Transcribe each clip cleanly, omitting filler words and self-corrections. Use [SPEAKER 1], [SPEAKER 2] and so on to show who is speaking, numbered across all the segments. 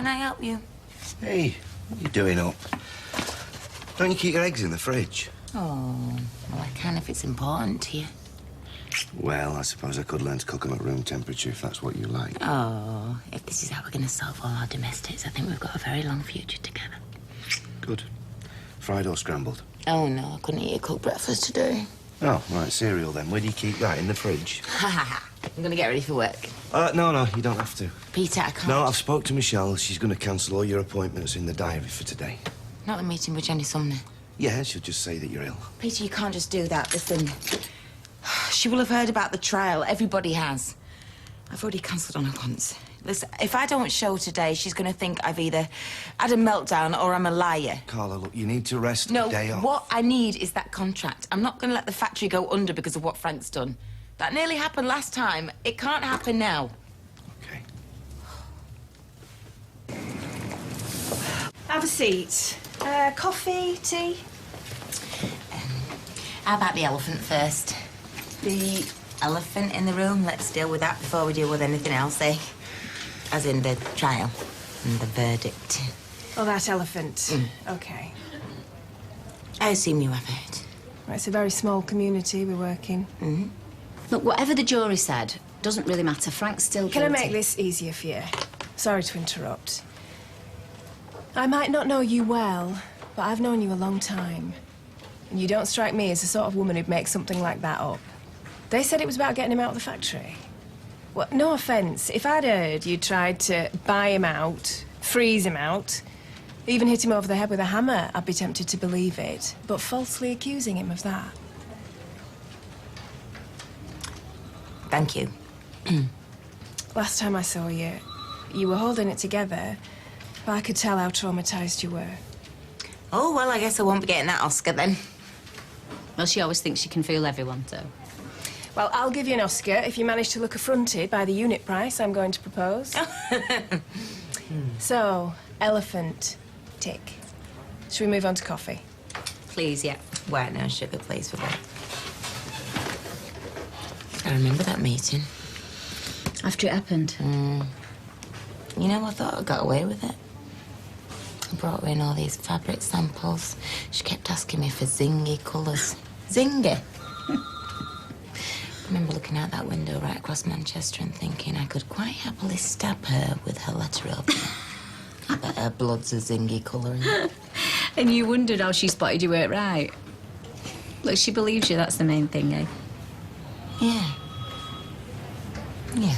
[SPEAKER 1] I help you?
[SPEAKER 2] Hey, what are you doing up? Don't you keep your eggs in the fridge?
[SPEAKER 1] Oh, well, I can if it's important to you.
[SPEAKER 2] Well, I suppose I could learn to cook them at room temperature if that's what you like.
[SPEAKER 1] Oh, if this is how we're going to solve all our domestics, I think we've got a very long future together.
[SPEAKER 2] Good. Fried or scrambled?
[SPEAKER 1] Oh, no, I couldn't eat a cooked breakfast today.
[SPEAKER 2] Oh, right, cereal then. Where do you keep that? In the fridge?
[SPEAKER 1] Ha ha ha. I'm going to get ready for work.
[SPEAKER 2] No, you don't have to.
[SPEAKER 1] Peter, I can't.
[SPEAKER 2] No, I've spoke to Michelle. She's going to cancel all your appointments in the diary for today.
[SPEAKER 1] Not the meeting with Jenny Sumner.
[SPEAKER 2] Yeah, she'll just say that you're ill.
[SPEAKER 1] Peter, you can't just do that. Listen, she will have heard about the trial. Everybody has. I've already cancelled on her once. Listen, if I don't show today, she's going to think I've either had a meltdown or I'm a liar.
[SPEAKER 2] Carla, look, you need to rest
[SPEAKER 1] No,
[SPEAKER 2] a day off.
[SPEAKER 1] what I need is that contract. I'm not going to let the factory go under because of what Frank's done. That nearly happened last time. It can't happen now.
[SPEAKER 2] Okay.
[SPEAKER 3] Have a seat. Coffee, tea?
[SPEAKER 1] How about the elephant first? The elephant in the room? Let's deal with that before we deal with anything else, eh? As in the trial and the verdict.
[SPEAKER 3] Oh, that elephant. OK.
[SPEAKER 1] I assume you have heard.
[SPEAKER 3] Well, it's a very small community we work in.
[SPEAKER 4] Look, whatever the jury said, doesn't really matter. Frank's still guilty.
[SPEAKER 3] Can I make this easier for you? Sorry to interrupt. I might not know you well, but I've known you a long time. And you don't strike me as the sort of woman who'd make something like that up. They said it was about getting him out of the factory. Well, no offence. If I'd heard you tried to buy him out, freeze him out, even hit him over the head with a hammer, I'd be tempted to believe it. But falsely accusing him of that...
[SPEAKER 1] Thank you.
[SPEAKER 3] Last time I saw you, you were holding it together, but I could tell how traumatised you were.
[SPEAKER 1] Oh, well, I guess I won't be getting that Oscar then.
[SPEAKER 4] Well, she always thinks she can fool everyone, so...
[SPEAKER 3] Well, I'll give you an Oscar if you manage to look affronted by the unit price I'm going to propose. So, elephant, tick. Should we move on to coffee?
[SPEAKER 4] Please, yeah.
[SPEAKER 1] White, no sugar, please, for both. I remember that meeting.
[SPEAKER 4] After it happened.
[SPEAKER 1] You know, I thought I got away with it. I brought her in all these fabric samples. She kept asking me for zingy colours. Zingy? I remember looking out that window right across Manchester and thinking I could quite happily stab her with her letter opener. I bet her blood's a zingy colour.
[SPEAKER 4] And you wondered how she spotted you weren't right. Look, she believes you, that's the main thing, eh?
[SPEAKER 1] Yeah. Yeah.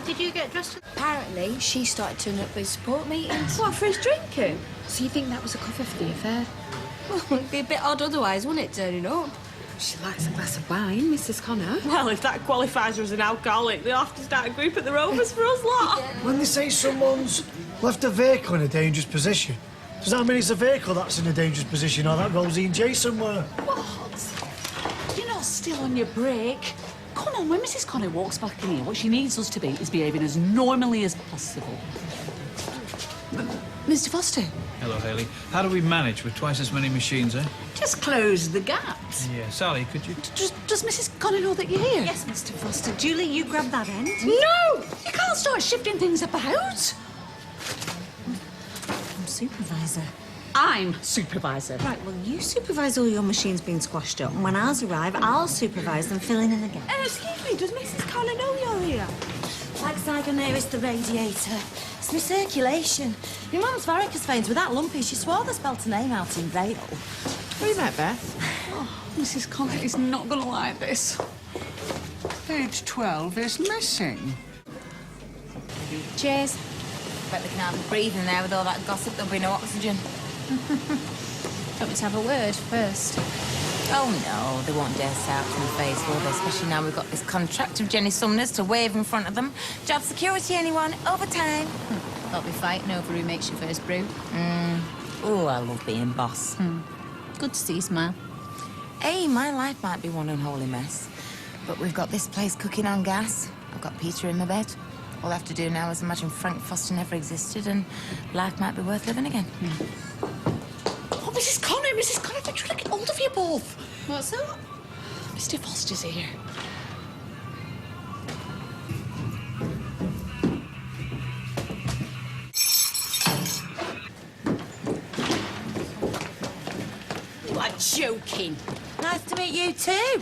[SPEAKER 5] Did you get dressed?
[SPEAKER 6] Apparently, she started turning up at support meetings.
[SPEAKER 5] What, for his drinking?
[SPEAKER 6] So you think that was a cover for the affair?
[SPEAKER 5] Well, it'd be a bit odd otherwise, wouldn't it, turning up?
[SPEAKER 6] She likes a glass of wine, Mrs. Connor.
[SPEAKER 7] Well, if that qualifies her as an alcoholic, they'll have to start a group at the Rovers for us lot.
[SPEAKER 8] When they say someone's left a vehicle in a dangerous position, does that mean it's a vehicle that's in a dangerous position or that Rosie and Jay somewhere?
[SPEAKER 9] What? You're not still on your break. Come on, when Mrs. Connor walks back in here, what she needs us to be is behaving as normally as possible. Mr. Foster?
[SPEAKER 10] Hello, Hayley. How do we manage with twice as many machines, eh?
[SPEAKER 9] Just close the gaps.
[SPEAKER 10] Yeah. Sally, could you...
[SPEAKER 9] Does Mrs. Connor know that you're here?
[SPEAKER 5] Yes, Mr. Foster. Julie, you grab that end.
[SPEAKER 9] No! You can't start shifting things about.
[SPEAKER 5] I'm supervisor.
[SPEAKER 9] I'm supervisor.
[SPEAKER 5] Right, well, you supervise all your machines being squashed up, and when ours arrive, I'll supervise them filling in again.
[SPEAKER 7] Excuse me, does Mrs. Connor know you're here?
[SPEAKER 5] Like Zygoneris the radiator. It's my circulation. My mum's varicose veins were that lumpy, she swore they spelt her name out in Vale.
[SPEAKER 7] Who is that, Beth?
[SPEAKER 9] Oh, Mrs. Connor is not going to like this. Page 12 is missing.
[SPEAKER 1] Cheers. Bet they can hardly breathe in there with all that gossip. There'll be no oxygen.
[SPEAKER 6] Want me to have a word first?
[SPEAKER 1] Oh, no, they won't dare say out to my face, will they? Especially now we've got this contract of Jenny Sumner's to wave in front of them. Job security, anyone? Overtime.
[SPEAKER 6] They'll be fighting over who makes your first brew.
[SPEAKER 1] Oh, I love being boss.
[SPEAKER 6] Good to see you smile.
[SPEAKER 1] Hey, my life might be one unholy mess, but we've got this place cooking on gas. I've got Peter in my bed. All I have to do now is imagine Frank Foster never existed and life might be worth living again.
[SPEAKER 9] Oh, Mrs. Connor, they're trying to get hold of you both.
[SPEAKER 6] What's up?
[SPEAKER 9] Mr. Foster's here.
[SPEAKER 5] are joking. Nice to meet you too.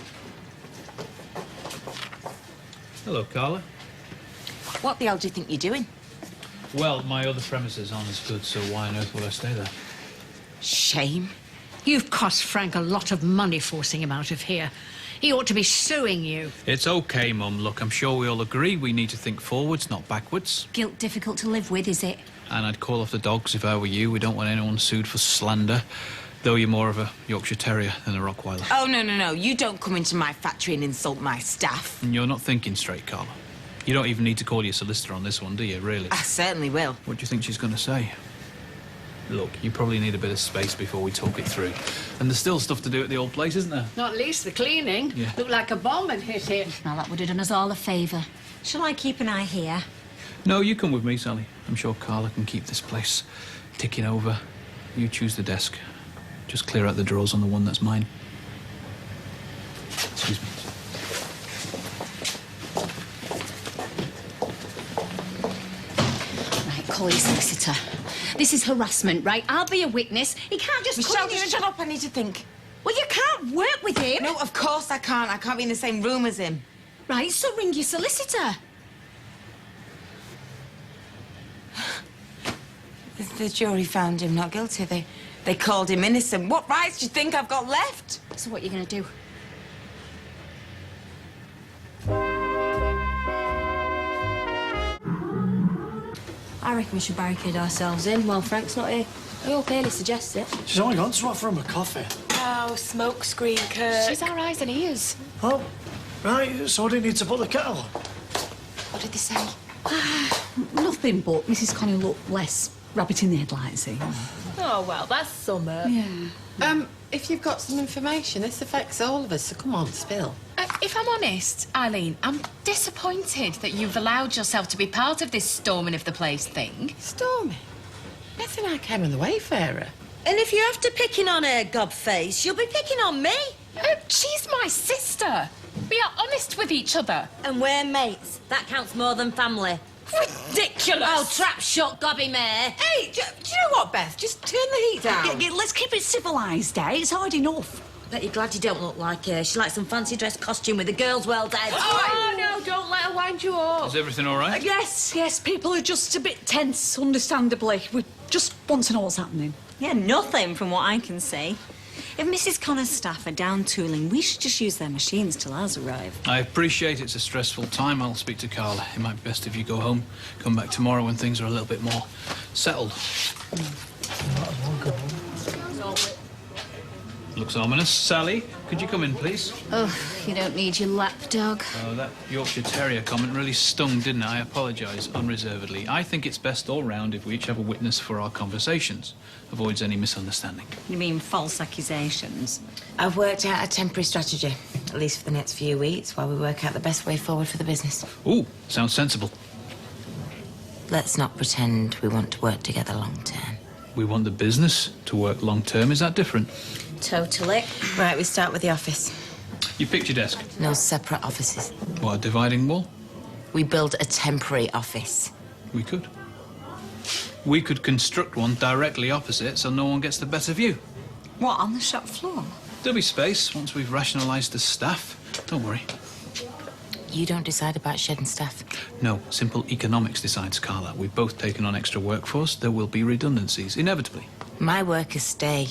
[SPEAKER 10] Hello, Carla.
[SPEAKER 1] What the hell do you think you're doing?
[SPEAKER 10] Well, my other premises aren't as good, so why on earth would I stay there?
[SPEAKER 1] Shame.
[SPEAKER 11] You've cost Frank a lot of money forcing him out of here. He ought to be suing you.
[SPEAKER 10] It's okay, Mum. Look, I'm sure we all agree we need to think forwards, not backwards.
[SPEAKER 4] Guilt difficult to live with, is it?
[SPEAKER 10] And I'd call off the dogs if I were you. We don't want anyone sued for slander. Though you're more of a Yorkshire Terrier than a Rottweiler.
[SPEAKER 1] Oh, no. You don't come into my factory and insult my staff.
[SPEAKER 10] And you're not thinking straight, Carla. You don't even need to call your solicitor on this one, do you, really?
[SPEAKER 1] I certainly will.
[SPEAKER 10] What do you think she's going to say? Look, you probably need a bit of space before we talk it through. And there's still stuff to do at the old place, isn't there?
[SPEAKER 11] Not least the cleaning.
[SPEAKER 10] Yeah.
[SPEAKER 11] Looked like a bomb had hit it.
[SPEAKER 4] Now, that would have done us all a favour.
[SPEAKER 5] Shall I keep an eye here?
[SPEAKER 10] No, you come with me, Sally. I'm sure Carla can keep this place ticking over. You choose the desk. Just clear out the drawers on the one that's mine. Excuse me.
[SPEAKER 4] Right, call your solicitor. This is harassment, right? I'll be a witness. He can't just
[SPEAKER 1] Michelle,
[SPEAKER 4] come in
[SPEAKER 1] just
[SPEAKER 4] and...
[SPEAKER 1] shut up. I need to think.
[SPEAKER 4] Well, you can't work with him.
[SPEAKER 1] No, of course I can't. I can't be in the same room as him.
[SPEAKER 4] Right, so ring your solicitor.
[SPEAKER 1] The jury found him not guilty. They called him innocent. What rights do you think I've got left?
[SPEAKER 4] So what are you going to do?
[SPEAKER 5] I reckon we should barricade ourselves in while Frank's not here. I hope Haley suggests it.
[SPEAKER 8] She's only gone to offer him a coffee.
[SPEAKER 3] Oh, smoke screen, Kurt.
[SPEAKER 11] She's our eyes and ears.
[SPEAKER 8] Oh, right, so I didn't need to put the kettle on.
[SPEAKER 1] What did they say?
[SPEAKER 9] Nothing but Mrs. Connie looked less rabbit in the headlights, eh?
[SPEAKER 3] Oh, well, that's summer.
[SPEAKER 9] Yeah.
[SPEAKER 12] If you've got some information, this affects all of us, so come on, spill.
[SPEAKER 11] If I'm honest, Eileen, I'm disappointed that you've allowed yourself to be part of this storming of the place thing.
[SPEAKER 12] Stormy? Nothing like having the Wayfarer.
[SPEAKER 5] And if you're after picking on her, gobface, you'll be picking on me.
[SPEAKER 11] She's my sister. We are honest with each other.
[SPEAKER 5] And we're mates. That counts more than family.
[SPEAKER 11] Ridiculous.
[SPEAKER 5] Oh, trap shut, gobby mare.
[SPEAKER 12] Hey, do you know what, Beth? Just turn the heat down.
[SPEAKER 9] Let's keep it civilised, eh? It's hard enough.
[SPEAKER 5] Bet you're glad you don't look like her. She likes some fancy dress costume with the girls well dead.
[SPEAKER 12] Oh, no, don't let her wind you up.
[SPEAKER 10] Is everything all right?
[SPEAKER 9] Yes, people are just a bit tense, understandably. We just want to know what's happening.
[SPEAKER 13] Yeah, nothing from what I can see. If Mrs. Connor's staff are down tooling, we should just use their machines till ours arrive.
[SPEAKER 10] I appreciate it's a stressful time. I'll speak to Carla. It might be best if you go home. Come back tomorrow when things are a little bit more settled. Looks ominous. Sally, could you come in, please?
[SPEAKER 4] Oh, you don't need your lapdog.
[SPEAKER 10] Oh, that Yorkshire Terrier comment really stung, didn't it? I apologise unreservedly. I think it's best all round if we each have a witness for our conversations. Avoids any misunderstanding.
[SPEAKER 13] You mean false accusations?
[SPEAKER 1] I've worked out a temporary strategy, at least for the next few weeks, while we work out the best way forward for the business.
[SPEAKER 10] Ooh, sounds sensible.
[SPEAKER 1] Let's not pretend we want to work together long term.
[SPEAKER 10] We want the business to work long term. Is that different?
[SPEAKER 5] Totally.
[SPEAKER 1] Right, we start with the office.
[SPEAKER 10] You picked your desk.
[SPEAKER 1] No separate offices.
[SPEAKER 10] What, a dividing wall?
[SPEAKER 1] We build a temporary office.
[SPEAKER 10] We could. We could construct one directly opposite so no one gets the better view.
[SPEAKER 13] What, on the shop floor?
[SPEAKER 10] There'll be space once we've rationalised the staff. Don't worry.
[SPEAKER 1] You don't decide about shedding staff.
[SPEAKER 10] No, simple economics decides, Carla. We've both taken on extra workforce. There will be redundancies, inevitably.
[SPEAKER 1] My workers stay.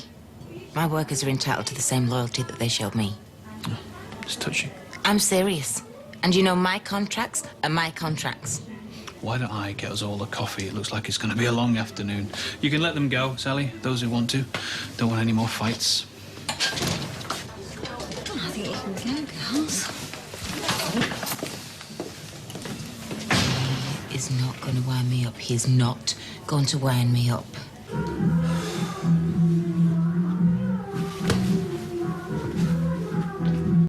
[SPEAKER 1] My workers are entitled to the same loyalty that they showed me.
[SPEAKER 10] Oh, it's touching.
[SPEAKER 1] I'm serious. And you know, my contracts are my contracts.
[SPEAKER 10] Why don't I get us all a coffee? It looks like it's going to be a long afternoon. You can let them go, Sally, those who want to. Don't want any more fights.
[SPEAKER 13] I think you can go, girls.
[SPEAKER 1] He is not going to wind me up. He is not going to wind me up.